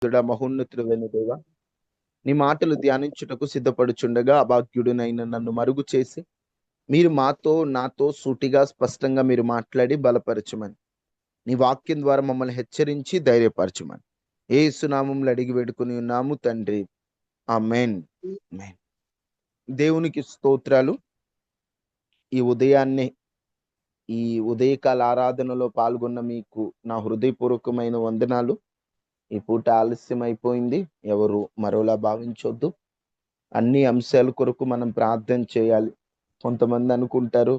మహోన్నతుడు వెనుదేవా, నీ మాటలు ధ్యానించుటకు సిద్ధపడుచుండగా అభాగ్యుడినైన నన్ను మరుగు చేసి మీరు నాతో సూటిగా స్పష్టంగా మీరు మాట్లాడి బలపరచమని, నీ వాక్యం ద్వారా మమ్మల్ని హెచ్చరించి ధైర్యపరచమని యేసు నామములో అడిగి వేడుకొని ఉన్నాము తండ్రి, ఆమేన్. ఆమేన్. దేవునికి స్తోత్రాలు. ఈ ఉదయాన్నే ఈ ఉదయకాల ఆరాధనలో పాల్గొన్న మీకు నా హృదయపూర్వకమైన వందనాలు. ఈ పూట ఆలస్యం అయిపోయింది, ఎవరు మరోలా భావించొద్దు. అన్ని అంశాల కొరకు మనం ప్రార్థన చేయాలి. కొంతమంది అనుకుంటారు,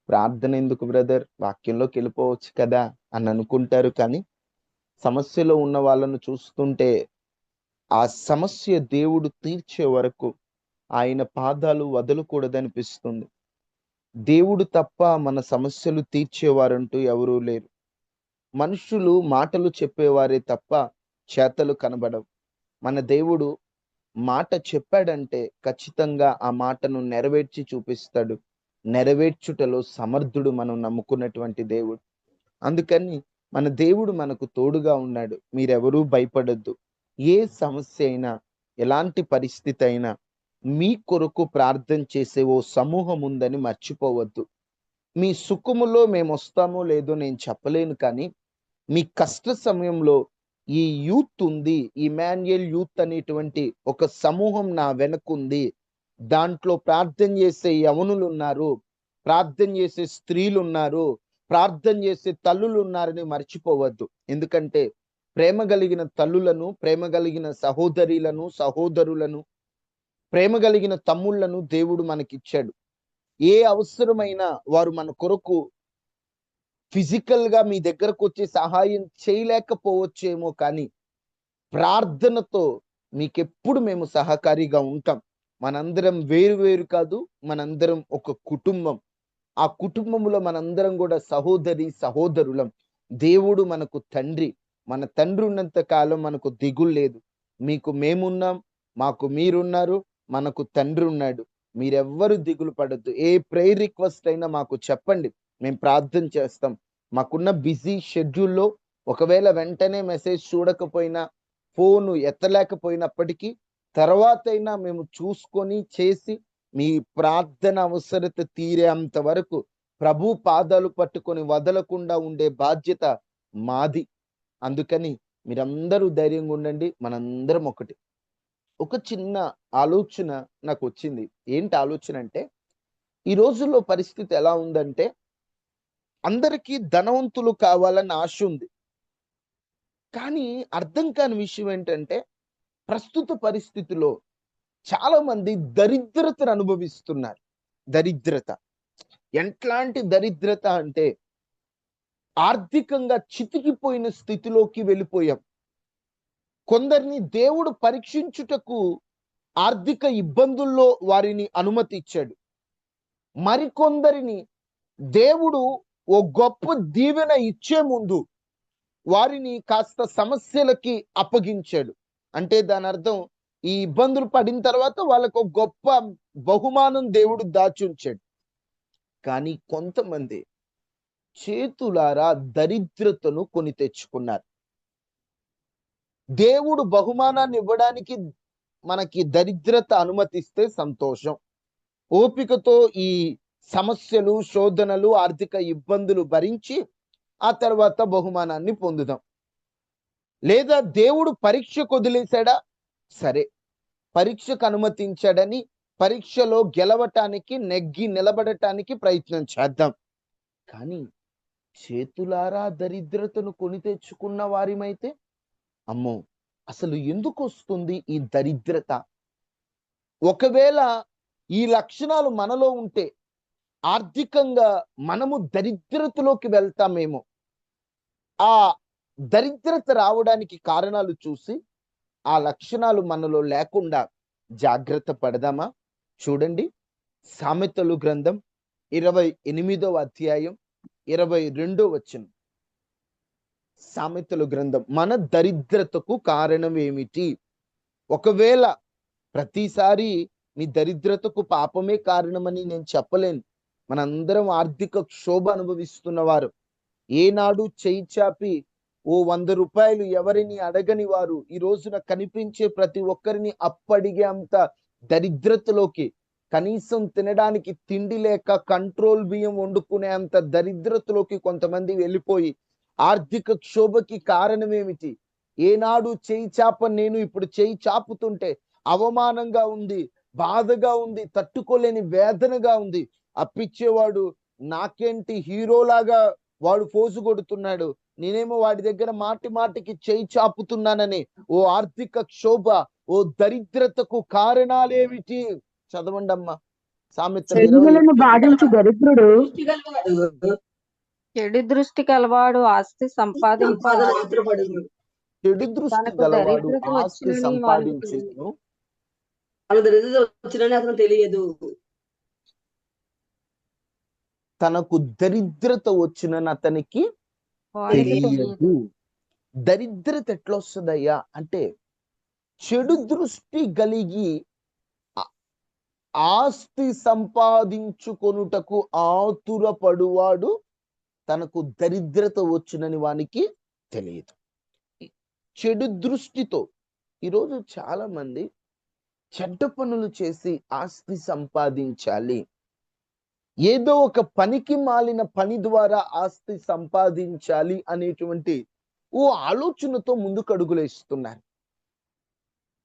ప్రార్థన ఎందుకు బ్రదర్, వాక్యంలోకి వెళ్ళిపోవచ్చు కదా అని అనుకుంటారు. కానీ సమస్యలో ఉన్న వాళ్ళను చూస్తుంటే ఆ సమస్య దేవుడు తీర్చే వరకు ఆయన పాదాలు వదలకూడదనిపిస్తుంది. దేవుడు తప్ప మన సమస్యలు తీర్చేవారంటూ ఎవరూ లేరు. మనుషులు మాటలు చెప్పేవారే తప్ప చేతలు కనబడవు. మన దేవుడు మాట చెప్పాడంటే ఖచ్చితంగా ఆ మాటను నెరవేర్చి చూపిస్తాడు. నెరవేర్చుటలో సమర్థుడు మనం నమ్ముకున్నటువంటి దేవుడు. అందుకని మన దేవుడు మనకు తోడుగా ఉన్నాడు. మీరెవరూ భయపడొద్దు. ఏ సమస్య అయినా, ఎలాంటి పరిస్థితి అయినా మీ కొరకు ప్రార్థన చేసే ఓ సమూహం ఉందని మర్చిపోవద్దు. మీ సుఖములో మేము వస్తామో లేదో నేను చెప్పలేను, కానీ మీ కష్ట సమయంలో ఈ యూత్ ఉంది, ఇమాన్యుయల్ యూత్ అనేటువంటి ఒక సమూహం నా వెనకుంది. దాంట్లో ప్రార్థన చేసే యవనులు ఉన్నారు, ప్రార్థన చేసే స్త్రీలు ఉన్నారు, ప్రార్థన చేసే తల్లులు ఉన్నారని మర్చిపోవద్దు. ఎందుకంటే ప్రేమ కలిగిన తల్లులను, ప్రేమ కలిగిన సహోదరులను, ప్రేమ కలిగిన తమ్ముళ్లను దేవుడు మనకిచ్చాడు. ఏ అవసరమైనా వారు మన కొరకు ఫిజికల్ గా మీ దగ్గరకు వచ్చి సహాయం చేయలేకపోవచ్చేమో, కానీ ప్రార్థనతో మీకెప్పుడు మేము సహకారిగా ఉంటాం. మనందరం వేరు వేరు కాదు, మనందరం ఒక కుటుంబం. ఆ కుటుంబంలో మనందరం కూడా సహోదరులం. దేవుడు మనకు తండ్రి. మన తండ్రి ఉన్నంత కాలం మనకు దిగులు లేదు. మీకు మేమున్నాం, మాకు మీరున్నారు, మనకు తండ్రి ఉన్నాడు. మీరెవ్వరు దిగులు పడద్దు. ఏ ప్రేయర్ రిక్వెస్ట్ అయినా మాకు చెప్పండి, మేము ప్రార్థన చేస్తాం. మాకున్న బిజీ షెడ్యూల్లో ఒకవేళ వెంటనే మెసేజ్ చూడకపోయినా, ఫోను ఎత్తలేకపోయినప్పటికీ తర్వాతైనా మేము చూసుకొని చేసి మీ ప్రార్థన అవసరత తీరేంత వరకు ప్రభు పాదాలు పట్టుకొని వదలకుండా ఉండే బాధ్యత మాది. అందుకని మీరందరూ ధైర్యంగా ఉండండి. మనందరం ఒకటి. ఒక చిన్న ఆలోచన నాకు వచ్చింది. ఏంటి ఆలోచన అంటే, ఈ రోజుల్లో పరిస్థితి ఎలా ఉందంటే, అందరికీ ధనవంతులు కావాలని ఆశ ఉంది. కానీ అర్థం కాని విషయం ఏంటంటే, ప్రస్తుత పరిస్థితిలో చాలా మంది దరిద్రతను అనుభవిస్తున్నారు. దరిద్రత ఎట్లాంటి దరిద్రత అంటే, ఆర్థికంగా చితికిపోయిన స్థితిలోకి వెళ్ళిపోయాం. కొందరిని దేవుడు పరీక్షించుటకు ఆర్థిక ఇబ్బందుల్లో వారిని అనుమతి ఇచ్చాడు. మరికొందరిని దేవుడు ఓ గొప్ప దీవెన ఇచ్చే ముందు వారిని కాస్త సమస్యలకి అప్పగించాడు. అంటే దాని అర్థం, ఈ ఇబ్బందులు పడిన తర్వాత వాళ్ళకు ఒక గొప్ప బహుమానం దేవుడు దాచుంచాడు. కానీ కొంతమంది చేతులారా దరిద్రతను కొని తెచ్చుకున్నారు. దేవుడు బహుమానాన్ని ఇవ్వడానికి మనకి దరిద్రత అనుమతిస్తే సంతోషం. ఓపికతో ఈ సమస్యలు, శోధనలు, ఆర్థిక ఇబ్బందులు భరించి ఆ తర్వాత బహుమానాన్ని పొందుదాం. లేదా దేవుడు పరీక్షకు వదిలేశాడా? సరే, పరీక్షకు అనుమతించాడని పరీక్షలో గెలవటానికి, నెగ్గి నిలబడటానికి ప్రయత్నం చేద్దాం. కానీ చేతులారా దరిద్రతను కొని తెచ్చుకున్న వారిమైతే, అమ్మో, అసలు ఎందుకు వస్తుంది ఈ దరిద్రత? ఒకవేళ ఈ లక్షణాలు మనలో ఉంటే ఆర్థికంగా మనము దరిద్రతలోకి వెళ్తామేమో. ఆ దరిద్రత రావడానికి కారణాలు చూసి ఆ లక్షణాలు మనలో లేకుండా జాగ్రత్త పడదామా? చూడండి, సామెతలు గ్రంథం 28వ అధ్యాయం 22వ వచనం. సామెతలు గ్రంథం. మన దరిద్రతకు కారణం ఏమిటి? ఒకవేళ ప్రతిసారి మీ దరిద్రతకు పాపమే కారణమని నేను చెప్పలేను. మనందరం ఆర్థిక క్షోభ అనుభవిస్తున్నవారు. ఏనాడు చేయి చాపి ఓ 100 రూపాయలు ఎవరిని అడగని వారు ఈ రోజున కనిపించే ప్రతి ఒక్కరిని అప్పడిగే అంత దరిద్రతలోకి, కనీసం తినడానికి తిండి లేక కంట్రోల్ బియ్యం వండుకునే అంత దరిద్రతలోకి కొంతమంది వెళ్ళిపోయి ఆర్థిక క్షోభకి కారణమేమిటి? ఏనాడు చేయి చాప నేను ఇప్పుడు చేయి చాపుతుంటే అవమానంగా ఉంది, బాధగా ఉంది, తట్టుకోలేని వేదనగా ఉంది. అప్పిచ్చేవాడు నాకేంటి హీరోలాగా వాడు పోజు కొడుతున్నాడు, నేనేమో వాడి దగ్గర మాటి మాటికి చేయి చాపుతున్నానని ఓ ఆర్థిక క్షోభ, ఓ దరిద్రతకు కారణాలేమిటి? చదవండి అమ్మా. సామెతలు 20. శరీరులను బాధించు దరిద్రుడు చెడు దృష్టి కలవాడు ఆస్తి సంపాదించి చెడు దృష్టి తనకు గలవాడు దరిద్రత ఆస్తి వచ్చినని వానికి సంపాదించేను, అతను తెలియదు. తనకు దరిద్రత వచ్చినని అతనికి వాడికి తెలియదు. తెలియదు. దరిద్రత ఎట్లా వస్తుందయ్యా అంటే, చెడు దృష్టి కలిగి ఆస్తి సంపాదించుకొనుటకు ఆతురపడువాడు తనకు దరిద్రత వచ్చునని వానికి తెలియదు. చెడు దృష్టితో ఈరోజు చాలా మంది చెడ్డ పనులు చేసి ఆస్తి సంపాదించాలి, ఏదో ఒక పనికి మాలిన పని ద్వారా ఆస్తి సంపాదించాలి అనేటువంటి ఓ ఆలోచనతో ముందుకు అడుగులేస్తున్నారు.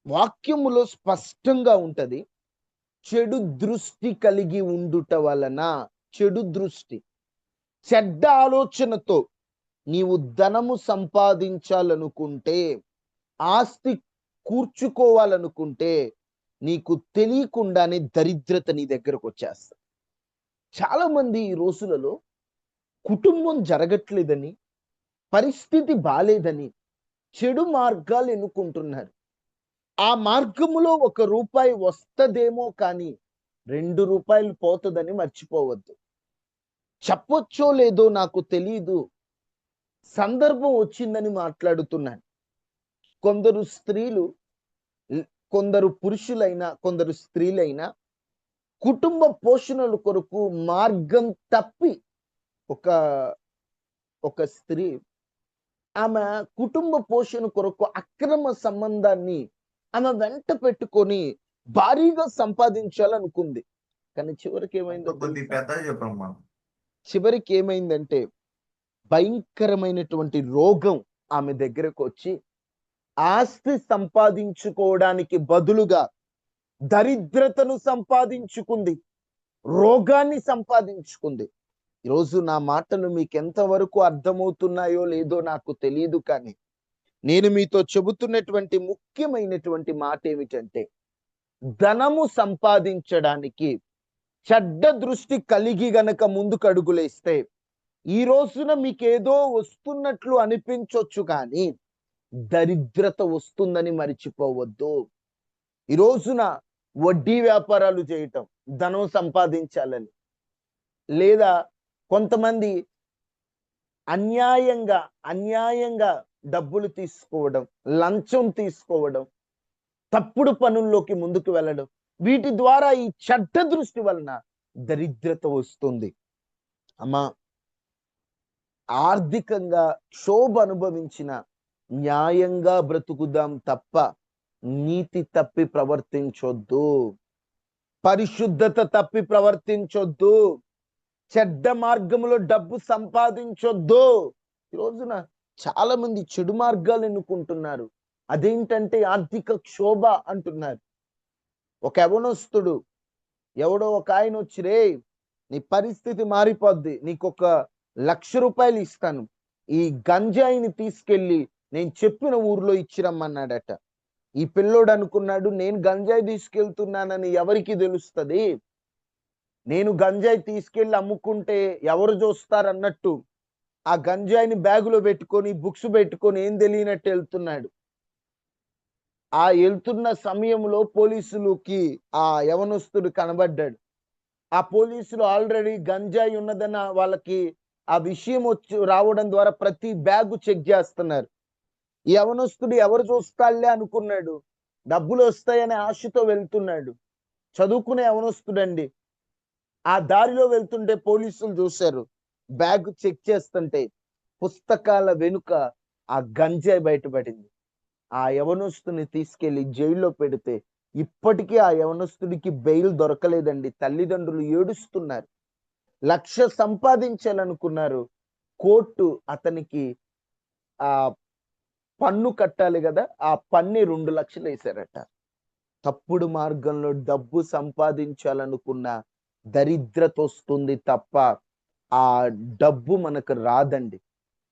వాక్యములో స్పష్టంగా ఉంటది, చెడు దృష్టి కలిగి ఉండుట వలన, చెడు దృష్టి, చెడ్డ ఆలోచనతో నీవు ధనము సంపాదించాలనుకుంటే, ఆస్తి కూర్చుకోవాలనుకుంటే నీకు తెలియకుండానే దరిద్రత నీ దగ్గరకు వచ్చేస్తా. చాలా మంది ఈ రోజులలో కుటుంబం జరగట్లేదని, పరిస్థితి బాలేదని చెడు మార్గాలు ఎన్నుకుంటున్నారు. ఆ మార్గములో 1 రూపాయి వస్తదేమో కానీ 2 రూపాయలు పోతుందని మర్చిపోవద్దు. చెప్పొచ్చో లేదో నాకు తెలీదు, సందర్భం వచ్చిందని మాట్లాడుతున్నాను. కొందరు స్త్రీలు, కొందరు పురుషులైనా, కొందరు స్త్రీలైనా కుటుంబ పోషణల కొరకు మార్గం తప్పి, ఒక స్త్రీ ఆమె కుటుంబ పోషణ కొరకు అక్రమ సంబంధాన్ని ఆమె వెంట పెట్టుకొని భారీగా సంపాదించాలనుకుంది. కానీ చివరికి ఏమైందంటే భయంకరమైనటువంటి రోగం ఆమె దగ్గరకు వచ్చి ఆస్తి సంపాదించుకోవడానికి బదులుగా దరిద్రతను సంపాదించుకుంది, రోగాన్ని సంపాదించుకుంది. ఈరోజు నా మాటలు మీకు ఎంతవరకు అర్థమవుతున్నాయో లేదో నాకు తెలియదు, కానీ నేను మీతో చెబుతున్నటువంటి ముఖ్యమైనటువంటి మాట ఏమిటంటే, ధనము సంపాదించడానికి చెడ్డ దృష్టి కలిగి గనక ముందుకు అడుగులేస్తే ఈ రోజున మీకేదో వస్తున్నట్లు అనిపించొచ్చు, కానీ దరిద్రత వస్తుందని మరిచిపోవద్దు. ఈ రోజున వడ్డీ వ్యాపారాలు చేయటం ధనం సంపాదించాలని, లేదా కొంతమంది అన్యాయంగా డబ్బులు తీసుకోవడం, లంచం తీసుకోవడం, తప్పుడు పనుల్లోకి ముందుకు వెళ్ళడం, వీటి ద్వారా ఈ చెడ్డ దృష్టి వలన దరిద్రత వస్తుంది. అమ్మా, ఆర్థికంగా క్షోభ అనుభవించిన న్యాయంగా బ్రతుకుదాం తప్ప నీతి తప్పి ప్రవర్తించొద్దు, పరిశుద్ధత తప్పి ప్రవర్తించొద్దు, చెడ్డ మార్గంలో డబ్బు సంపాదించొద్దు. ఈ రోజున చాలా మంది చెడు మార్గాలు ఎన్నుకుంటున్నారు. అదేంటంటే ఆర్థిక క్షోభ అంటున్నారు. ఒక యవనస్తుడు, ఎవడో ఒక ఆయన వచ్చి, రే నీ పరిస్థితి మారిపోద్ది, నీకు 1,00,000 రూపాయలు ఇస్తాను, ఈ గంజాయిని తీసుకెళ్ళి నేను చెప్పిన ఊర్లో ఇచ్చిరమ్మన్నాడట. ఈ పిల్లోడు అనుకున్నాడు, నేను గంజాయి తీసుకెళ్తున్నానని ఎవరికి తెలుస్తుంది, నేను గంజాయి తీసుకెళ్లి అమ్ముకుంటే ఎవరు చూస్తారన్నట్టు ఆ గంజాయిని బ్యాగులో పెట్టుకొని, బుక్స్ పెట్టుకొని ఏం తెలియనట్టు వెళ్తున్నాడు. ఆ వెళ్తున్న సమయంలో పోలీసులకి ఆ యవనస్తుడు కనబడ్డాడు. ఆ పోలీసులు ఆల్రెడీ గంజాయి ఉన్నదన్న వాళ్ళకి ఆ విషయం రావడం ద్వారా ప్రతి బ్యాగు చెక్ చేస్తున్నారు. ఈ యవనస్తుడు ఎవరు చూస్తాళ్లే అనుకున్నాడు, డబ్బులు వస్తాయనే ఆశతో వెళ్తున్నాడు. చదువుకునే యవనస్తుడండి. ఆ దారిలో వెళ్తుంటే పోలీసులు చూశారు, బ్యాగ్ చెక్ చేస్తుంటే పుస్తకాల వెనుక ఆ గంజాయి బయటపడింది. ఆ యవనస్తుని తీసుకెళ్లి జైల్లో పెడితే ఇప్పటికీ ఆ యవనస్తుడికి బెయిల్ దొరకలేదండి. తల్లిదండ్రులు ఏడుస్తున్నారు. 1,00,000 సంపాదించాలనుకున్నారు. కోర్టు అతనికి ఆ పన్ను కట్టాలి కదా, ఆ పన్ను 2,00,000 వేశారట. తప్పుడు మార్గంలో డబ్బు సంపాదించాలనుకున్న దరిద్రత వస్తుంది తప్ప ఆ డబ్బు మనకు రాదండి.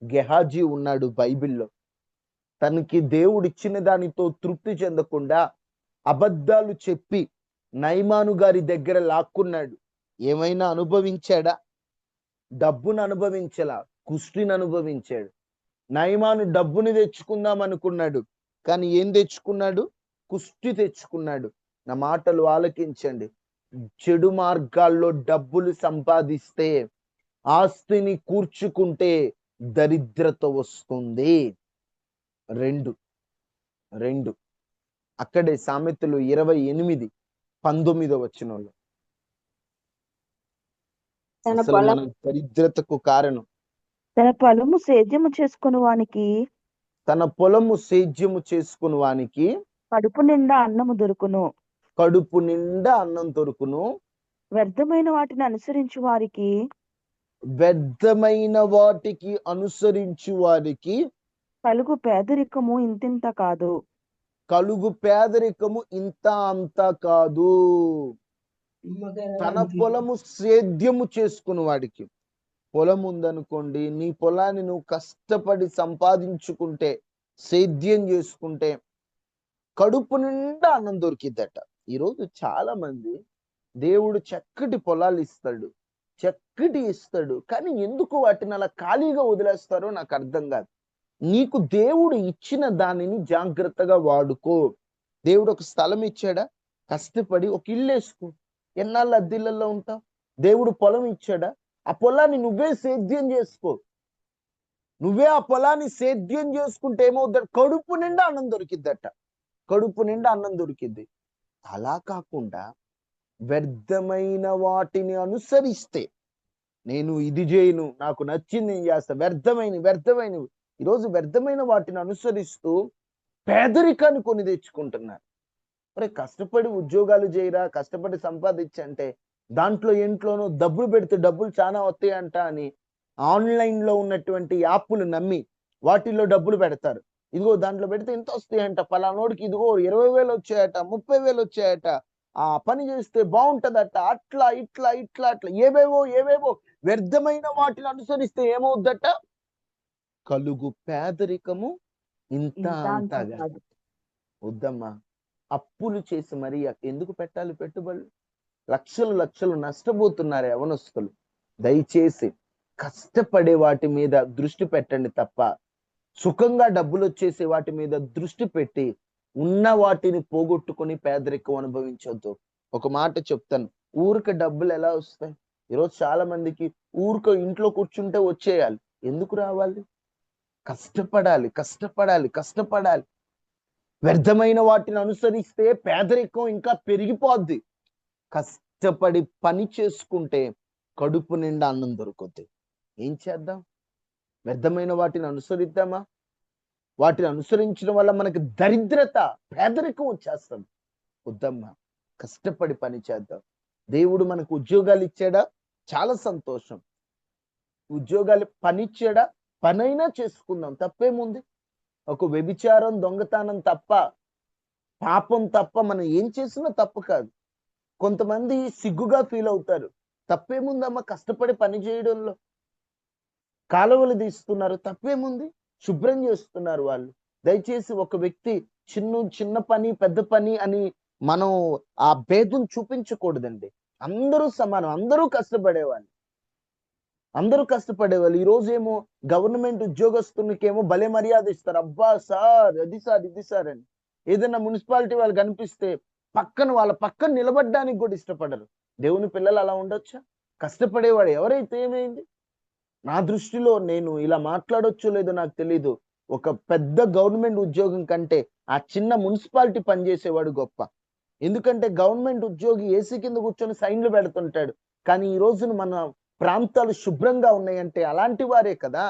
గెహాజీ ఉన్నాడు బైబిల్లో. తనకి దేవుడిచ్చిన దానితో తృప్తి చెందకుండా అబద్ధాలు చెప్పి నయమాను గారి దగ్గర లాక్కున్నాడు. ఏమైనా అనుభవించాడా? డబ్బును అనుభవించలా, కుష్టిని అనుభవించాడు. నయమాను డబ్బుని తెచ్చుకుందాం అనుకున్నాడు, కానీ ఏం తెచ్చుకున్నాడు? కుష్టి తెచ్చుకున్నాడు. నా మాటలు ఆలకించండి. చెడు మార్గాల్లో డబ్బులు సంపాదిస్తే, ఆస్తిని కూర్చుకుంటే దరిద్రత వస్తుంది. 2 అక్కడే సామెతలు 28:19 తన అసలు పొలం మన దరిద్రతకు కారణం తన పొలము సేద్యము చేసుకుని వానికి తన పొలము సేద్యము చేసుకుని వానికి కడుపు నిండా అన్నము దొరుకును. కడుపు నిండా అన్నం దొరుకును. వ్యర్థమైన వాటిని అనుసరించు వారికి వ్యర్థమైన వాటికి అనుసరించు వారికి కలుగు పేదరికము ఇంతింత కాదు. కలుగు పేదరికము ఇంత అంత కాదు. తన పొలము సేద్యము చేసుకుని వాడికి, పొలం ఉందనుకోండి, నీ పొలాన్ని నువ్వు కష్టపడి సంపాదించుకుంటే, సేద్యం చేసుకుంటే కడుపు నిండా అన్నం దొరికిద్దట. ఈరోజు చాలా మంది దేవుడు చక్కటి పొలాలు ఇస్తాడు, చక్కటి ఇస్తాడు, కానీ ఎందుకు వాటిని అలా ఖాళీగా వదిలేస్తారో నాకు అర్థం కాదు. నీకు దేవుడు ఇచ్చిన దానిని జాగ్రత్తగా వాడుకో. దేవుడు ఒక స్థలం ఇచ్చాడా, కష్టపడి ఒక ఇల్లు వేసుకో. ఎన్నాళ్ళు అద్దెళ్ళల్లో ఉంటావు? దేవుడు పొలం ఇచ్చాడా, ఆ పొలాన్ని నువ్వే సేద్యం చేసుకో. నువ్వే ఆ పొలాన్ని సేద్యం చేసుకుంటే ఏమవుద్ద? కడుపు నిండా అన్నం దొరికిద్దట. కడుపు నిండా అన్నం దొరికిద్ది. అలా కాకుండా వ్యర్థమైన వాటిని అనుసరిస్తే, నేను ఇది చేయను, నాకు నచ్చింది నేను చేస్తా, వ్యర్థమైనవి ఈరోజు వ్యర్థమైన వాటిని అనుసరిస్తూ పేదరికాన్ని కొని తెచ్చుకుంటున్నారు. మరి కష్టపడి ఉద్యోగాలు చేయరా, కష్టపడి సంపాదించంటే దాంట్లో ఇంట్లోనూ డబ్బులు పెడితే డబ్బులు చాలా వస్తాయంట అని ఆన్లైన్ లో ఉన్నటువంటి యాప్లు నమ్మి వాటిల్లో డబ్బులు పెడతారు. ఇదిగో దాంట్లో పెడితే ఎంత వస్తాయంట, పలానోడికి ఇదిగో 20,000 వచ్చాయట, 30,000 వచ్చాయట, ఆ పని చేస్తే బాగుంటదట, అట్లా ఇట్లా ఏవేవో వ్యర్థమైన వాటిని అనుసరిస్తే ఏమవుద్దట? కలుగు పేదరికము ఇంత అంతగా. వద్దమ్మా. అప్పులు చేసి మరి ఎందుకు పెట్టాలి పెట్టుబడులు? లక్షలు నష్టపోతున్నారు యవనస్తులు. దయచేసి కష్టపడే వాటి మీద దృష్టి పెట్టండి తప్ప సుఖంగా డబ్బులు వచ్చేసే వాటి మీద దృష్టి పెట్టి ఉన్న వాటిని పోగొట్టుకొని పేదరికం అనుభవించొద్దు. ఒక మాట చెప్తాను, ఊరిక డబ్బులు ఎలా వస్తాయి? ఈరోజు చాలా మందికి ఊరిక ఇంట్లో కూర్చుంటే వచ్చేయాలి. ఎందుకు రావాలి? కష్టపడాలి. వ్యర్థమైన వాటిని అనుసరిస్తే పేదరికం ఇంకా పెరిగిపోద్ది. కష్టపడి పని చేసుకుంటే కడుపు నిండా అన్నం దొరుకుద్ది. ఏం చేద్దాం? వ్యర్థమైన వాటిని అనుసరిద్దామా? వాటిని అనుసరించడం వల్ల మనకి దరిద్రత, పేదరికం వచ్చేస్తుంది. వద్దమ్మా, కష్టపడి పని చేద్దాం. దేవుడు మనకు ఉద్యోగాలు ఇచ్చాడా? చాలా సంతోషం. ఉద్యోగాలు పని ఇచ్చాడా? పనైనా చేసుకుందాం, తప్పేముంది? ఒక వ్యభిచారం, దొంగతనం తప్ప, పాపం తప్ప మనం ఏం చేసినా తప్పు కాదు. కొంతమంది సిగ్గుగా ఫీల్ అవుతారు. తప్పేముందమ్మా కష్టపడి పని చేయడంలో? కాలువలు తీస్తున్నారు, తప్పేముంది? శుభ్రం చేస్తున్నారు వాళ్ళు. దయచేసి ఒక వ్యక్తి చిన్న పని పెద్ద పని అని మనం ఆ భేదం చూపించకూడదండి. అందరూ సమానం, అందరూ కష్టపడేవాళ్ళు. ఈ రోజు ఏమో గవర్నమెంట్ ఉద్యోగస్తునికేమో భలే మర్యాద ఇస్తారు. అబ్బా సార్, అది సార్, ఇది సార్ అని. ఏదైనా మున్సిపాలిటీ వాళ్ళు కనిపిస్తే వాళ్ళ పక్కన నిలబడడానికి కూడా ఇష్టపడరు. దేవుని పిల్లలు అలా ఉండొచ్చా? కష్టపడేవాడు ఎవరైతే ఏమైంది? నా దృష్టిలో, నేను ఇలా మాట్లాడొచ్చో లేదో నాకు తెలీదు, ఒక పెద్ద గవర్నమెంట్ ఉద్యోగం కంటే ఆ చిన్న మున్సిపాలిటీ పనిచేసేవాడు గొప్ప. ఎందుకంటే గవర్నమెంట్ ఉద్యోగి ఏసీ కింద కూర్చొని సైన్లు పెడుతుంటాడు, కానీ ఈ రోజున మన ప్రాంతాలు శుభ్రంగా ఉన్నాయంటే అలాంటి వారే కదా.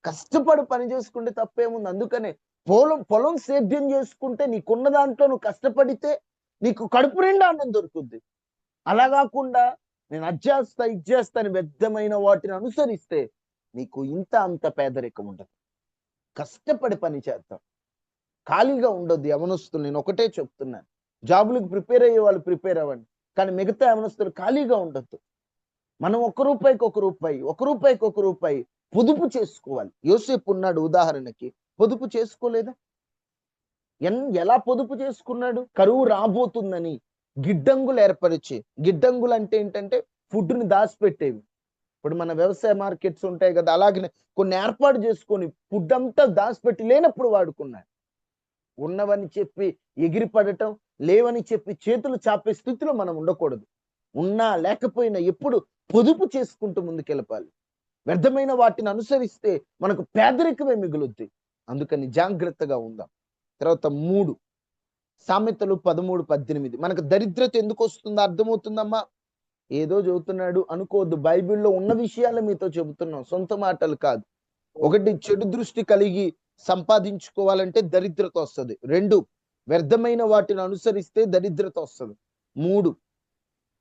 కష్టపడి పని చేసుకుంటే తప్పేముంది. అందుకనే పొలం సేద్యం చేసుకుంటే నీకున్న దాంట్లో నువ్వు కష్టపడితే నీకు కడుపు నిండా అన్నం దొరుకుద్ది. అలా కాకుండా నేను అది చేస్తా ఇది చేస్తా అని వ్యర్థమైన వాటిని అనుసరిస్తే నీకు ఇంత అంత పేదరికం ఉండదు. కష్టపడి పని చేద్దాం, ఖాళీగా ఉండొద్దు. యవనస్తులు నేను ఒకటే చెప్తున్నాను, జాబులకు ప్రిపేర్ అయ్యే వాళ్ళు ప్రిపేర్ అవ్వండి, కానీ మిగతా యవనస్తులు ఖాళీగా ఉండొద్దు. మనం ఒక్క రూపాయికి ఒక రూపాయి పొదుపు చేసుకోవాలి. యోసేపు ఉన్నాడు ఉదాహరణకి, పొదుపు చేసుకోలేదా? ఎలా పొదుపు చేసుకున్నాడు? కరువు రాబోతుందని గిడ్డంగులు ఏర్పరిచి, గిడ్డంగులు అంటే ఏంటంటే ఫుడ్ని దాచిపెట్టేవి. ఇప్పుడు మన వ్యవసాయ మార్కెట్స్ ఉంటాయి కదా, అలాగనే కొన్ని ఏర్పాటు చేసుకొని ఫుడ్ అంతా దాచిపెట్టి లేనప్పుడు వాడుకున్నాడు. ఉన్నవని చెప్పి ఎగిరిపడటం, లేవని చెప్పి చేతులు చాపే స్థితిలో మనం ఉండకూడదు. ఉన్నా లేకపోయినా ఎప్పుడు పొదుపు చేసుకుంటూ ముందుకెళ్ళాలి. వ్యర్థమైన వాటిని అనుసరిస్తే మనకు పేదరికమే మిగులుద్ది. అందుకని జాగ్రత్తగా ఉందాం. తర్వాత 3 సామెతలు 13:18. మనకు దరిద్రత ఎందుకు వస్తుందో అర్థమవుతుందమ్మా? ఏదో చదువుతున్నాడు అనుకోవద్దు. బైబిల్లో ఉన్న విషయాలు మీతో చెబుతున్నాం, సొంత మాటలు కాదు. 1, చెడు దృష్టి కలిగి సంపాదించుకోవాలంటే దరిద్రత వస్తుంది. 2, వ్యర్థమైన వాటిని అనుసరిస్తే దరిద్రత వస్తుంది. 3,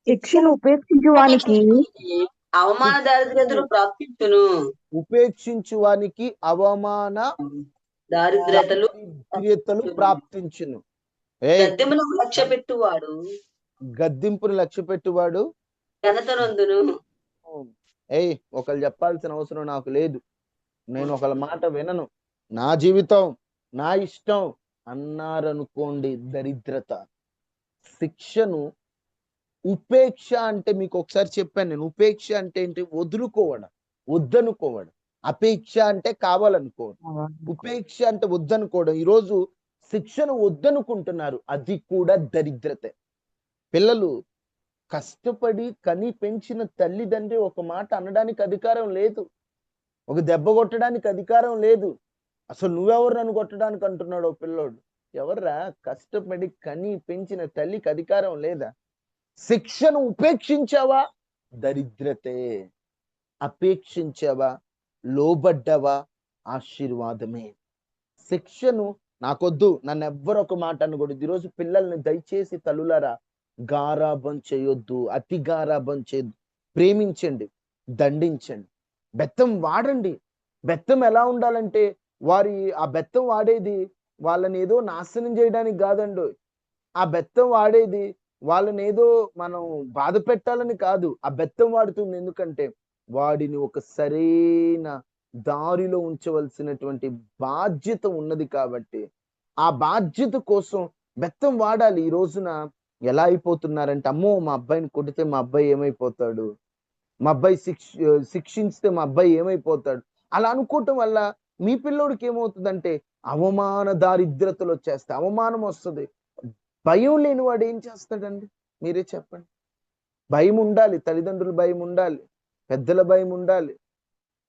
శిక్షను ఉపేక్షించు వానికి అవమాన దారిద్ర్యతలు ప్రాప్తించును. ఉపేక్షించు వానికి అవమాన దారిద్ర్యతలు ప్రాప్తించును. గద్దెములకు లక్ష్య పెట్టువాడు గద్దింపును లక్ష్య పెట్టువాడు ఘనత నొందును. ఒకళ్ళు చెప్పాల్సిన అవసరం నాకు లేదు. నేను ఒకళ్ళ మాట వినను, నా జీవితం నా ఇష్టం అన్నారనుకోండి, దరిద్రత. శిక్షను ఉపేక్ష అంటే మీకు ఒకసారి చెప్పాను నేను. ఉపేక్ష అంటే ఏంటి? వదులుకోవడం, వద్దనుకోవడం. అపేక్ష అంటే కావాలనుకోవడం, ఉపేక్ష అంటే వద్దనుకోవడం. ఈరోజు శిక్షను వద్దనుకుంటున్నారు, అది కూడా దరిద్రతే. పిల్లలు కష్టపడి కని పెంచిన తల్లిదండ్రి ఒక మాట అనడానికి అధికారం లేదు, ఒక దెబ్బ కొట్టడానికి అధికారం లేదు. అసలు నువ్వెవరు నన్ను కొట్టడానికి అంటున్నాడు పిల్లోడు. ఎవర్రా? కష్టపడి కని పెంచిన తల్లికి అధికారం లేదా? శిక్షను ఉపేక్షించావా? దరిద్రతే. అపేక్షించావా, లోబడ్డావా, ఆశీర్వాదమే. శిక్షను నాకొద్దు, నన్ను ఎవ్వరు ఒక మాట అనకూడదు. ఈరోజు పిల్లల్ని దయచేసి తల్లులారా గారాబం చేయొద్దు, అతి గారాబం చేయొద్దు. ప్రేమించండి, దండించండి, బెత్తం వాడండి. బెత్తం ఎలా ఉండాలంటే ఆ బెత్తం వాడేది వాళ్ళని ఏదో నాశనం చేయడానికి కాదండి. ఆ బెత్తం వాడేది వాళ్ళని ఏదో మనం బాధ పెట్టాలని కాదు. ఆ బెత్తం వాడుతుంది ఎందుకంటే వాడిని ఒక సరైన దారిలో ఉంచవలసినటువంటి బాధ్యత ఉన్నది కాబట్టి ఆ బాధ్యత కోసం బెత్తం వాడాలి. ఈ రోజున ఎలా అయిపోతున్నారంటే, అమ్మో మా అబ్బాయిని కొడితే మా అబ్బాయి ఏమైపోతాడు, మా అబ్బాయి శిక్షించితే మా అబ్బాయి ఏమైపోతాడు, అలా అనుకోవటం వల్ల మీ పిల్లోడికి ఏమవుతుందంటే అవమాన దారిద్రతలు వచ్చేస్తాయి, అవమానం వస్తుంది. భయం లేని వాడు ఏం చేస్తాడండి? మీరే చెప్పండి. భయం ఉండాలి, తల్లిదండ్రుల భయం ఉండాలి, పెద్దల భయం ఉండాలి.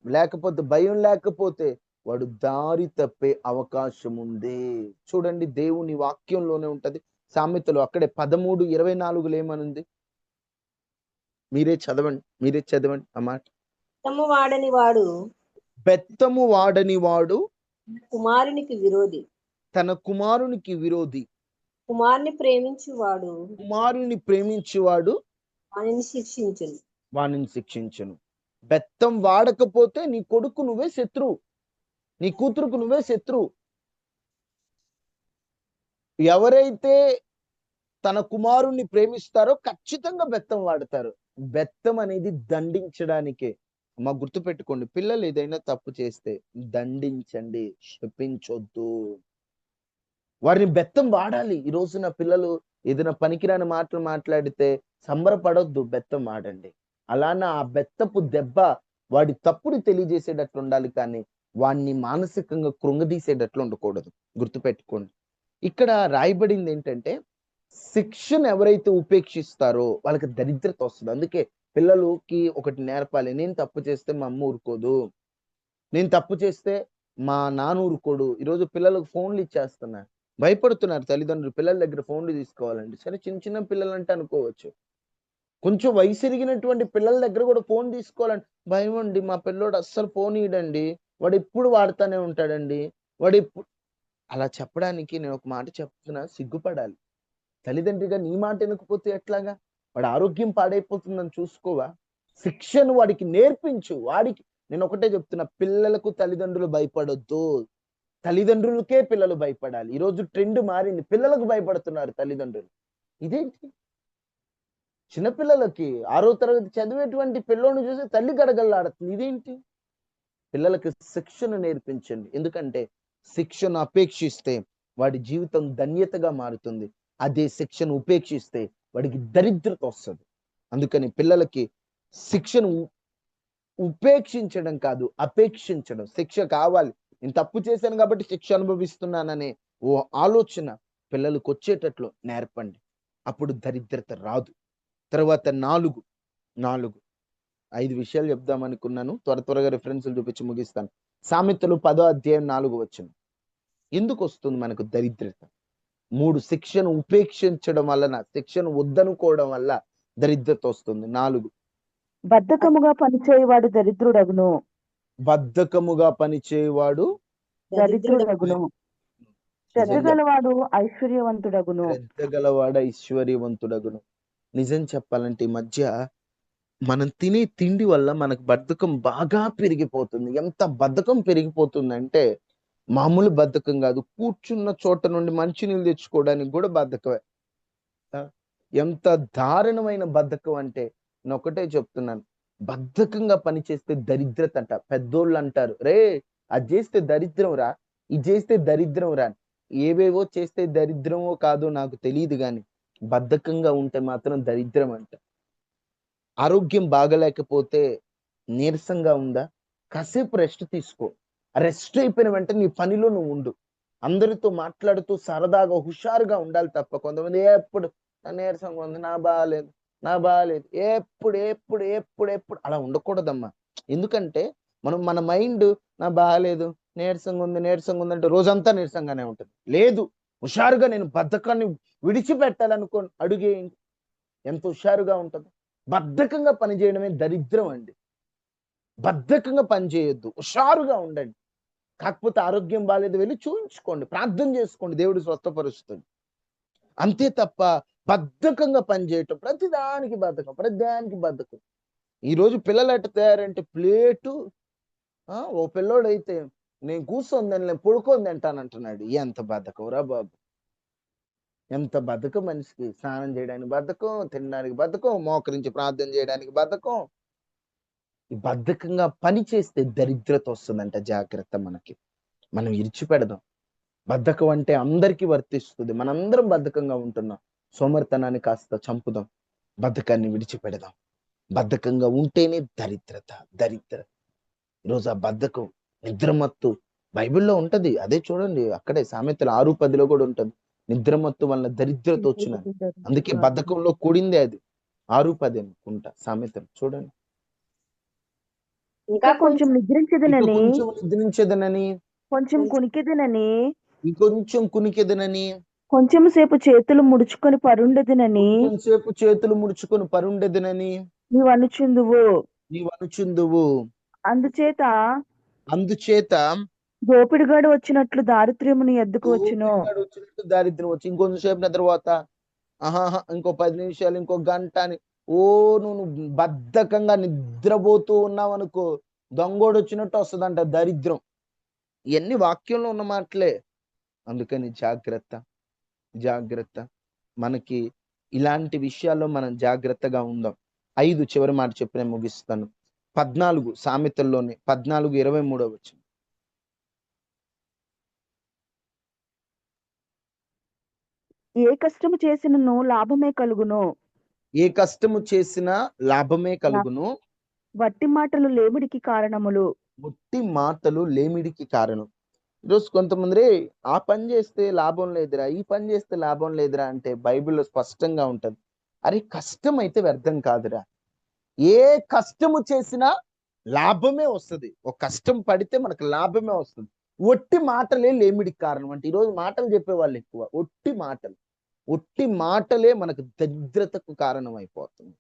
లేకపోతే భయం లేకపోతే వాడు దారి తప్పే అవకాశం ఉంది. చూడండి, దేవుని వాక్యంలోనే ఉంటది. సామెతలు అక్కడే 13:24 ఏమనుంది? మీరే చదవండి ఆ మాట. బెత్తము వాడని వాడు కుమారునికి విరోధి, తన కుమారునికి విరోధి. కుమారుని ప్రేమించువాడు వానిని శిక్షించును. బెత్తం వాడకపోతే నీ కొడుకు నువ్వే శత్రువు, నీ కూతురుకు నువ్వే శత్రువు. ఎవరైతే తన కుమారుణ్ణి ప్రేమిస్తారో ఖచ్చితంగా బెత్తం వాడతారు. బెత్తం అనేది దండించడానికే. అమ్మ గుర్తుపెట్టుకోండి, పిల్లలు ఏదైనా తప్పు చేస్తే దండించండి, శపించొద్దు. వారిని బెత్తం వాడాలి. ఈ రోజున పిల్లలు ఏదైనా పనికిరాని మాటలు మాట్లాడితే సంబరపడొద్దు, బెత్తం వాడండి. అలానే ఆ బెత్తపు దెబ్బ వాడి తప్పుని తెలియజేసేటట్లు ఉండాలి, కానీ వాడిని మానసికంగా కృంగదీసేటట్లు ఉండకూడదు. గుర్తుపెట్టుకోండి, ఇక్కడ రాయబడింది ఏంటంటే శిక్షను ఎవరైతే ఉపేక్షిస్తారో వాళ్ళకి దరిద్రత వస్తుంది. అందుకే పిల్లలకి ఒకటి నేర్పాలి. నేను తప్పు చేస్తే మా అమ్మ ఊరుకోదు, నేను తప్పు చేస్తే మా నాన్న ఊరుకోడు. ఈరోజు పిల్లలకు ఫోన్లు ఇచ్చేస్తున్నారు, భయపడుతున్నారు తల్లిదండ్రులు పిల్లల దగ్గర ఫోన్లు తీసుకోవాలండి. సరే, చిన్న చిన్న పిల్లలు అంటే అనుకోవచ్చు, కొంచెం వయసు ఎరిగినటువంటి పిల్లల దగ్గర కూడా ఫోన్ తీసుకోవాలంటే భయం అండి. మా పిల్లోడు అస్సలు ఫోన్ ఇయ్యడండి, వాడు ఎప్పుడు వాడుతూనే ఉంటాడండి. వాడు ఎప్పుడు అలా చెప్పడానికి నేను ఒక మాట చెప్తున్నా, సిగ్గుపడాలి. తల్లిదండ్రిగా నీ మాట వినకపోతే ఎట్లాగా? వాడి ఆరోగ్యం పాడైపోతుందని చూసుకోవా? శిక్షను వాడికి నేర్పించు. వాడికి నేను ఒకటే చెప్తున్నా, పిల్లలకు తల్లిదండ్రులు భయపడొద్దు. తల్లిదండ్రులకే పిల్లలు భయపడాలి. ఈరోజు ట్రెండ్ మారింది, పిల్లలకు భయపడుతున్నారు తల్లిదండ్రులు. ఇదేంటి? చిన్నపిల్లలకి 6వ తరగతి చదివేటువంటి పిల్లోని చూసి తల్లి గడగడలాడుతుంది. ఇదేంటి? పిల్లలకి శిక్షను నేర్పించండి. ఎందుకంటే శిక్షను అపేక్షిస్తే వాడి జీవితం ధన్యతగా మారుతుంది. అదే శిక్షను ఉపేక్షిస్తే వాడికి దరిద్రత వస్తుంది. అందుకని పిల్లలకి శిక్షను ఉపేక్షించడం కాదు, అపేక్షించడం. శిక్ష కావాలి, నేను తప్పు చేశాను కాబట్టి శిక్ష అనుభవిస్తున్నాననే ఓ ఆలోచన పిల్లలకు వచ్చేటట్లు నేర్పండి. అప్పుడు దరిద్రత రాదు. తర్వాత 4 5 విషయాలు చెప్దాం అనుకున్నాను. త్వరగా రిఫరెన్స్లు చూపించి ముగిస్తాను. సామెతలు 10వ అధ్యాయం 4వ వచనం. ఎందుకు వస్తుంది మనకు దరిద్రత? 3 శిక్షను ఉపేక్షించడం వలన, శిక్షను వద్దనుకోవడం వల్ల దరిద్రత వస్తుంది. 4 బద్ధకముగా పనిచేయవాడు దరిద్రుడగును. బద్ధకముగా పనిచేయవాడు దరిద్రుడగును. శ్రద్ధ నిజంగా గలవాడు ఐశ్వర్యవంతుడగును. శ్రద్ధ గలవాడ ఐశ్వర్యవంతుడగును. నిజం చెప్పాలంటే ఈ మధ్య మనం తినే తిండి వల్ల మనకు బద్ధకం బాగా పెరిగిపోతుంది. ఎంత బద్ధకం పెరిగిపోతుందంటే మామూలు బద్ధకం కాదు, కూర్చున్న చోట నుండి మంచినీళ్ళు తెచ్చుకోవడానికి కూడా బద్ధకమే. ఎంత దారుణమైన బద్ధకం అంటే నేను ఒకటే చెప్తున్నాను, బద్ధకంగా పనిచేస్తే దరిద్రత అంట. పెద్దోళ్ళు అంటారు, రే అది చేస్తే దరిద్రం రా, ఇది చేస్తే దరిద్రం రా. ఏవేవో చేస్తే దరిద్రమో కాదో నాకు తెలియదు, కానీ బద్ధకంగా ఉంటే మాత్రం దరిద్రం అంట. ఆరోగ్యం బాగలేకపోతే నీరసంగా ఉందా, కాసేపు రెస్ట్ తీసుకో. రెస్ట్ అయిపోయిన వెంటనే నీ పనిలో నువ్వు ఉండు. అందరితో మాట్లాడుతూ సరదాగా హుషారుగా ఉండాలి తప్ప, కొంతమంది ఎప్పుడు నా నీరసంగా ఉంది, నా బాగాలేదు, ఎప్పుడు అలా ఉండకూడదమ్మా. ఎందుకంటే మన మైండ్ నా బాగాలేదు, నీరసంగా ఉంది అంటే రోజంతా నీరసంగానే ఉంటుంది. లేదు, హుషారుగా నేను బద్ధకాన్ని విడిచిపెట్టాలనుకో, అడుగేయండి, ఎంత హుషారుగా ఉంటుంది. బద్ధకంగా పనిచేయడమే దరిద్రం అండి. బద్ధకంగా పనిచేయొద్దు, హుషారుగా ఉండండి. కాకపోతే ఆరోగ్యం బాగాలేదు, వెళ్ళి చూయించుకోండి, ప్రార్థన చేసుకోండి, దేవుడు స్వస్థపరుస్తుంది. అంతే తప్ప బద్ధకంగా పనిచేయటం, ప్రతిదానికి బద్ధకం. ఈరోజు పిల్లలు ఎట్ట తయారంటే ప్లేటు, ఓ పిల్లోడైతే నేను కూర్చొని నేను పడుకొని తింటానంటున్నాడు. ఎంత బద్ధకం రా బాబు, ఎంత బద్ధకం మనిషికి. స్నానం చేయడానికి బద్ధకం, తినడానికి బద్ధకం, మోకరించి ప్రార్థన చేయడానికి బద్ధకం. ఈ బద్ధకంగా పని చేస్తే దరిద్రత వస్తుందంట. జాగ్రత్త, మనం ఇరిచిపెడదాం. బద్ధకం అంటే అందరికీ వర్తిస్తుంది. మనందరం బద్ధకంగా ఉంటున్నాం. సోమరితనాన్ని కాస్త చంపుదాం, బద్ధకాన్ని విడిచిపెడదాం. బద్ధకంగా ఉంటేనే దరిద్రత. ఈరోజు ఆ బద్ధకం, నిద్రమత్తు బైబిల్లో ఉంటది. అదే చూడండి, అక్కడే సామెతలు 6:10 కూడా ఉంటది. నిద్రమత్తు వలన దరిద్రత వచ్చిన, అందుకే బద్ధకంలో కూడిందే అది. 6:10 అనుకుంటా సామెతలు, చూడండి. ఇంకా కొంచెం నిద్రించదనని, నిద్రించదనని, కొంచెం కునికెదనని, ఇంకొంచెం కునికెదనని, కొంచెం సేపు చేతులు ముడుచుకొని పరుండెదనని కొంచెంసేపు చేతులు ముడుచుకొని పరుండెదనని నీవు అనుచుందువు. అందుచేత దోపిడిగాడు వచ్చినట్లు దారిద్ర్యము నీ ఎద్దుకు వచ్చును. వచ్చినట్టు దారిద్ర్యం వచ్చి, ఇంకొంచెంసేపు నిద్రపోతా, ఇంకో 10 నిమిషాలు, ఇంకో గంట అని నువ్వు బద్ధకంగా నిద్రపోతూ ఉన్నావు అనుకో, దొంగోడు వచ్చినట్టు వస్తుందంట దరిద్రం. ఇవన్నీ వాక్యంలో ఉన్న మాటలే. అందుకని జాగ్రత్త. మనకి ఇలాంటి విషయాల్లో మనం జాగ్రత్తగా ఉందాం. 5 చివరి మాట చెప్పి నేను ముగిస్తాను. 14 సామెతల్లోనే 14:23 వచ్చింది. ఏ కష్టము చేసినను లాభమే కలుగును. వట్టి మాటలు లేమిడికి కారణం. ఈరోజు కొంతమంది ఆ పని చేస్తే లాభం లేదురా, ఈ పని చేస్తే లాభం లేదురా అంటే బైబిల్లో స్పష్టంగా ఉంటది. అరే, కష్టం అయితే వ్యర్థం కాదురా. ఏ కష్టము చేసినా లాభమే వస్తుంది. ఒక కష్టం పడితే మనకు లాభమే వస్తుంది. ఒట్టి మాటలే లేమిడికి కారణం అంటే, ఈరోజు మాటలు చెప్పేవాళ్ళు ఎక్కువ. ఒట్టి మాటలే మనకు దరిద్రతకు కారణం అయిపోతుంది.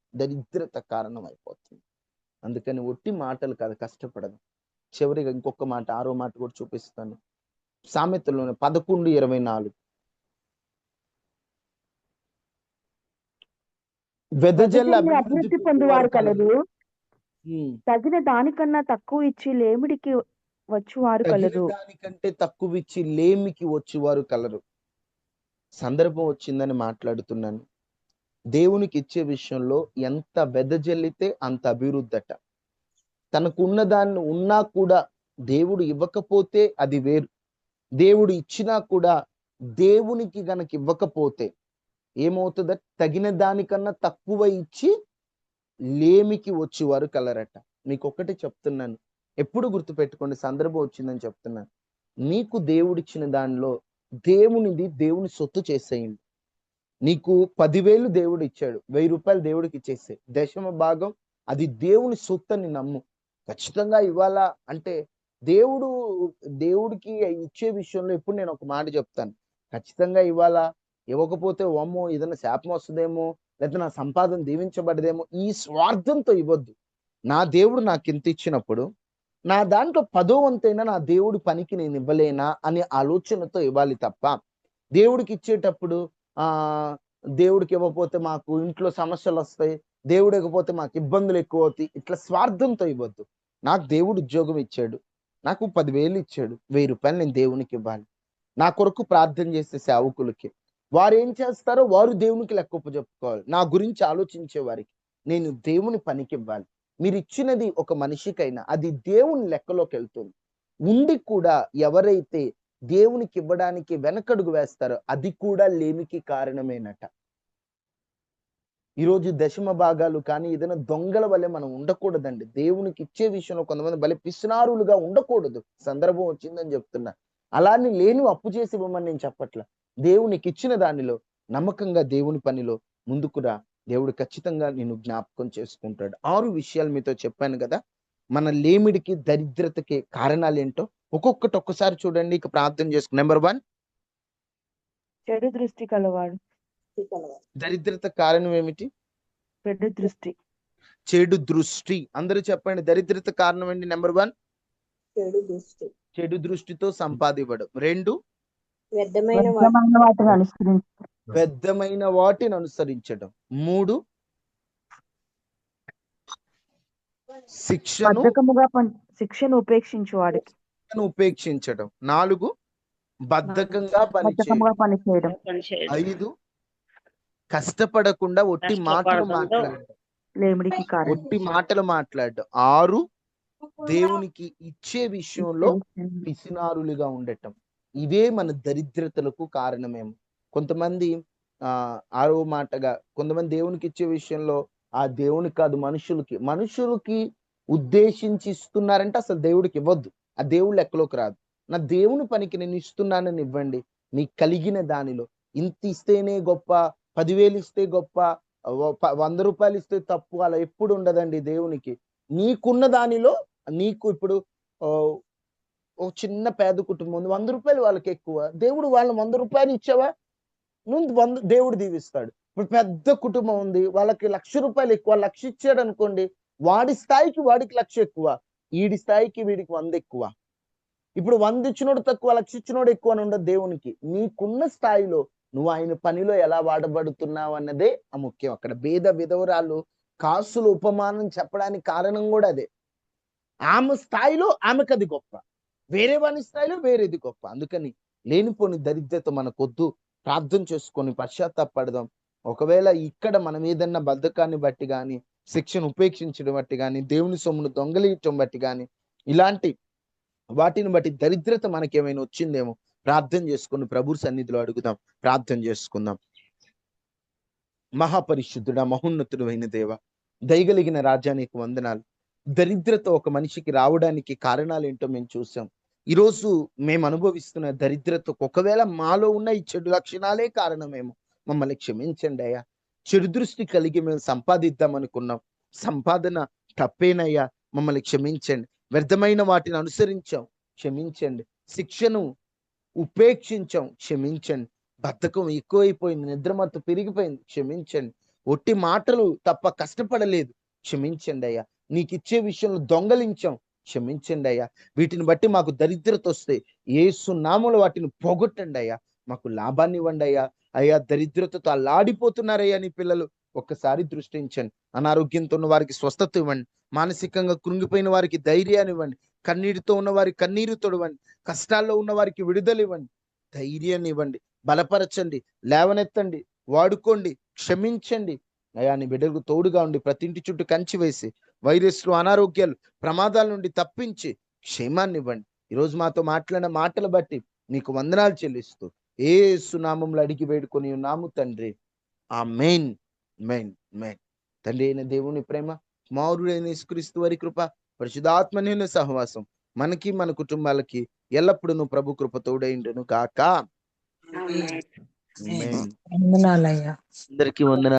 అందుకని ఒట్టి మాటలు కాదు, కష్టపడదు. చివరిగా ఇంకొక మాట, 6వ మాట కూడా చూపిస్తాను. సామెతలోనే 11:24 వెదజల్ల వెదజల్లి అభివృద్ధి పొందువారు కలరు, ఉమ్. తగిన దానికన్నా తక్కువ ఇచ్చి లేమిడికి వచ్చువారు తగిన కలరు. దానికంటే తక్కువ ఇచ్చి లేమికి వచ్చేవారు కలరు. సందర్భం వచ్చిందని మాట్లాడుతున్నాను. దేవునికి ఇచ్చే విషయంలో ఎంత వెదజల్లితే అంత అభివృద్ధట. తనకు ఉన్నదాన్ని ఉన్నా కూడా దేవుడు ఇవ్వకపోతే అది వేరు. దేవుడు ఇచ్చినా కూడా దేవునికి గనక ఇవ్వకపోతే ఏమవుతుంద? తగిన దానికన్నా తక్కువ ఇచ్చి లేమికి వచ్చేవారు కలరట. మీకు ఒకటి చెప్తున్నాను, ఎప్పుడు గుర్తుపెట్టుకోండి, సందర్భం వచ్చిందని చెప్తున్నాను. నీకు దేవుడిచ్చిన దానిలో దేవునిది దేవుని సొత్తు చేసేయండి. నీకు 10,000 దేవుడు ఇచ్చాడు, 1,000 రూపాయలు దేవుడికి ఇచ్చేసే. 10వ భాగం అది దేవుని సొత్తు అని నమ్ము. ఖచ్చితంగా ఇవ్వాలా అంటే దేవుడికి ఇచ్చే విషయంలో ఎప్పుడు నేను ఒక మాట చెప్తాను, ఖచ్చితంగా ఇవ్వాలా, ఇవ్వకపోతే అమ్మో ఏదైనా శాపం వస్తుందేమో, లేదా నా సంపాదన దీవించబడదేమో, ఈ స్వార్థంతో ఇవ్వద్దు. నా దేవుడు నాకు ఇంత ఇచ్చినప్పుడు నా దాంట్లో 10వ వంతైనా నా దేవుడి పనికి నేను ఇవ్వలేనా అనే ఆలోచనతో ఇవ్వాలి తప్ప, దేవుడికి ఇచ్చేటప్పుడు దేవుడికి ఇవ్వకపోతే మాకు ఇంట్లో సమస్యలు వస్తాయి, దేవుడు ఇవ్వకపోతే మాకు ఇబ్బందులు ఎక్కువ అవుతాయి, ఇట్లా స్వార్థంతో ఇవ్వద్దు. నాకు దేవుడు ఉద్యోగం ఇచ్చాడు, నాకు 10,000 ఇచ్చాడు, 1,000 రూపాయలు నేను దేవునికి ఇవ్వాలి. నా కొరకు ప్రార్థన చేసే సేవకులకి వారు ఏం చేస్తారో వారు దేవునికి లెక్క చెప్పుకోవాలి. నా గురించి ఆలోచించే వారికి నేను దేవుని పనికి ఇవ్వాలి. మీరు ఇచ్చినది ఒక మనిషికైనా అది దేవుని లెక్కలోకి వెళ్తుంది. ఉండి కూడా ఎవరైతే దేవునికి ఇవ్వడానికి వెనకడుగు వేస్తారో అది కూడా లేమికి కారణమేనట. ఈరోజు దశమ భాగాలు కానీ ఏదైనా దొంగల వల్లే మనం ఉండకూడదండి. దేవునికి ఇచ్చే విషయంలో కొంతమంది భలే పిసినారులుగా ఉండకూడదు. సందర్భం వచ్చిందని చెప్తున్నా. అలానే లేని అప్పు చేసి ఇవ్వమని నేను చెప్పట్ల. దేవునికి ఇచ్చిన దానిలో నమ్మకంగా దేవుని పనిలో ముందుకురా, దేవుడు ఖచ్చితంగా నేను జ్ఞాపకం చేసుకుంటాడు. 6 విషయాలు మీతో చెప్పాను కదా, మన లేమిడికి దరిద్రతకి కారణాలు ఏంటో ఒక్కొక్కటి ఒక్కసారి చూడండి. ఇక ప్రార్థన చేసుకు. నెంబర్ 1, చెడు దృష్టి కలవాడు. దరిద్రత కారణం ఏమిటి? చెడు దృష్టి. చెడు దృష్టి. అందరూ చెప్పండి, దరిద్రత కారణం ఏంటి? నెంబర్ 1, చెడు దృష్టి. చెడు దృష్టితో సంపాదివ్వడం. 2, వ్యర్థమైన వ్యర్థమైన వాటిని అనుసరించడం. 3, శిక్షను ఉపేక్షించు వాడికి ఉపేక్షించడం. 4, బద్ధకంగా పనిచేయడం. 5, కష్టపడకుండా ఒట్టి మాటలు మాట్లాడడం. ఒట్టి మాటలు మాట్లాడడం. 6, దేవునికి ఇచ్చే విషయంలో పిసినారులుగా ఉండటం. ఇవే మన దరిద్రతలకు కారణమేమో. కొంతమంది 6వ మాటగా కొంతమంది దేవునికి ఇచ్చే విషయంలో ఆ దేవునికి కాదు మనుషులకి ఉద్దేశించి ఇస్తున్నారంటే అసలు దేవుడికి ఇవ్వద్దు. ఆ దేవుడు లెక్కలోకి రాదు. నా దేవుని పనికి నేను ఇస్తున్నానని ఇవ్వండి. నీకు కలిగిన దానిలో ఇంత ఇస్తేనే గొప్ప, 10,000 ఇస్తే గొప్ప, 100 రూపాయలు ఇస్తే తప్పు, అలా ఎప్పుడు ఉండదండి దేవునికి. నీకున్న దానిలో నీకు ఇప్పుడు ఒక చిన్న పేద కుటుంబం ఉంది, 100 రూపాయలు వాళ్ళకి ఎక్కువ, దేవుడు వాళ్ళ 100 రూపాయలు ఇచ్చావా నువ్వు దేవుడు దీవిస్తాడు. ఇప్పుడు పెద్ద కుటుంబం ఉంది, వాళ్ళకి 1,00,000 రూపాయలు ఎక్కువ, 1,00,000 ఇచ్చాడు అనుకోండి, వాడి స్థాయికి వాడికి 1,00,000 ఎక్కువ, వీడి స్థాయికి వీడికి 100 ఎక్కువ. ఇప్పుడు 100 ఇచ్చినోడు తక్కువ, 1,00,000 ఇచ్చినోడు ఎక్కువ అని ఉండదు దేవునికి. నీకున్న స్థాయిలో నువ్వు ఆయన పనిలో ఎలా వాడబడుతున్నావు అన్నదే ముఖ్యం. అక్కడ భేద విధవరాలు కాసులు ఉపమానం చెప్పడానికి కారణం కూడా అదే. ఆమె స్థాయిలో ఆమెకు అది గొప్ప, వేరే వాని స్థాయిలో వేరేది గొప్ప. అందుకని లేనిపోని దరిద్రత మనకొద్దు. ప్రార్థన చేసుకొని పశ్చాత్తాపడదాం. ఒకవేళ ఇక్కడ మనం ఏదన్నా బద్ధకాన్ని బట్టి కానీ, శిక్షను ఉపేక్షించడం బట్టి కానీ, దేవుని సొమ్మును దొంగలించడం బట్టి కానీ, ఇలాంటి వాటిని బట్టి దరిద్రత మనకేమైనా వచ్చిందేమో ప్రార్థన చేసుకుని ప్రభు సన్నిధిలో అడుగుదాం. ప్రార్థన చేసుకుందాం. మహాపరిశుద్ధుడా, మహోన్నతుడు అయిన దేవ, దయగలిగిన రాజ్యానికి వందనాలు. దరిద్రత ఒక మనిషికి రావడానికి కారణాలు ఏంటో మేము చూసాం. ఈరోజు మేము అనుభవిస్తున్న దరిద్రతకు ఒకవేళ మాలో ఉన్న ఈ చెడు లక్షణాలే కారణమేమో, మమ్మల్ని క్షమించండి అయ్యా. చెడు దృష్టి కలిగి మేము సంపాదిద్దాం అనుకున్నాం, సంపాదన తప్పేనయ్యా, మమ్మల్ని క్షమించండి. వ్యర్థమైన వాటిని అనుసరించాం, క్షమించండి. శిక్షను ఉపేక్షించాం, క్షమించండి. బద్ధకం ఎక్కువైపోయింది, నిద్రమత్తు పెరిగిపోయింది, క్షమించండి. ఒట్టి మాటలు తప్ప కష్టపడలేదు, క్షమించండి అయ్యా. నీకు ఇచ్చే విషయంలో దొంగలించాం, క్షమించండి అయ్యా. వీటిని బట్టి మాకు దరిద్రత వస్తే యేసు నామములో వాటిని పోగొట్టండి అయ్యా. మాకు లాభాన్ని ఇవ్వండి అయ్యా. అయ్యా, దరిద్రతతో అల్లాడిపోతున్నారయ్యా నీ పిల్లలు. ఒక్కసారి దృష్టించండి. అనారోగ్యంతో ఉన్న వారికి స్వస్థత ఇవ్వండి. మానసికంగా కృంగిపోయిన వారికి ధైర్యాన్ని ఇవ్వండి. కన్నీటితో ఉన్న వారికి కన్నీరు తొడవండి. కష్టాల్లో ఉన్న వారికి విడుదల ఇవ్వండి. ధైర్యాన్ని ఇవ్వండి. బలపరచండి, లేవనెత్తండి, వాడుకోండి, క్షమించండి అయ్యా. నీ బిడ్డలకు తోడుగా ఉండి ప్రతి ఇంటి చుట్టూ కంచి వేసి వైరస్లు, అనారోగ్యాలు, ప్రమాదాల నుండి తప్పించి క్షేమాన్ని ఇవ్వండి. ఈరోజు మాతో మాట్లాడిన మాటలు బట్టి నీకు వందనాలు చెల్లిస్తూ యేసు నామములో అడిగి వేడుకొని ఉన్నాము తండ్రి. ఆమేన్, ఆమేన్, ఆమేన్. తండ్రి అయిన దేవుని ప్రేమ, కుమారుడైన యేసుక్రీస్తు వారి కృప, పరిశుద్ధాత్మ నిన్న సహవాసం మనకి మన కుటుంబాలకి ఎల్లప్పుడూ ప్రభు కృప తోడైండును గాక. ఆమేన్. ఆమేన్. వందనాలయ్యా. అందరికీ వందనాలు.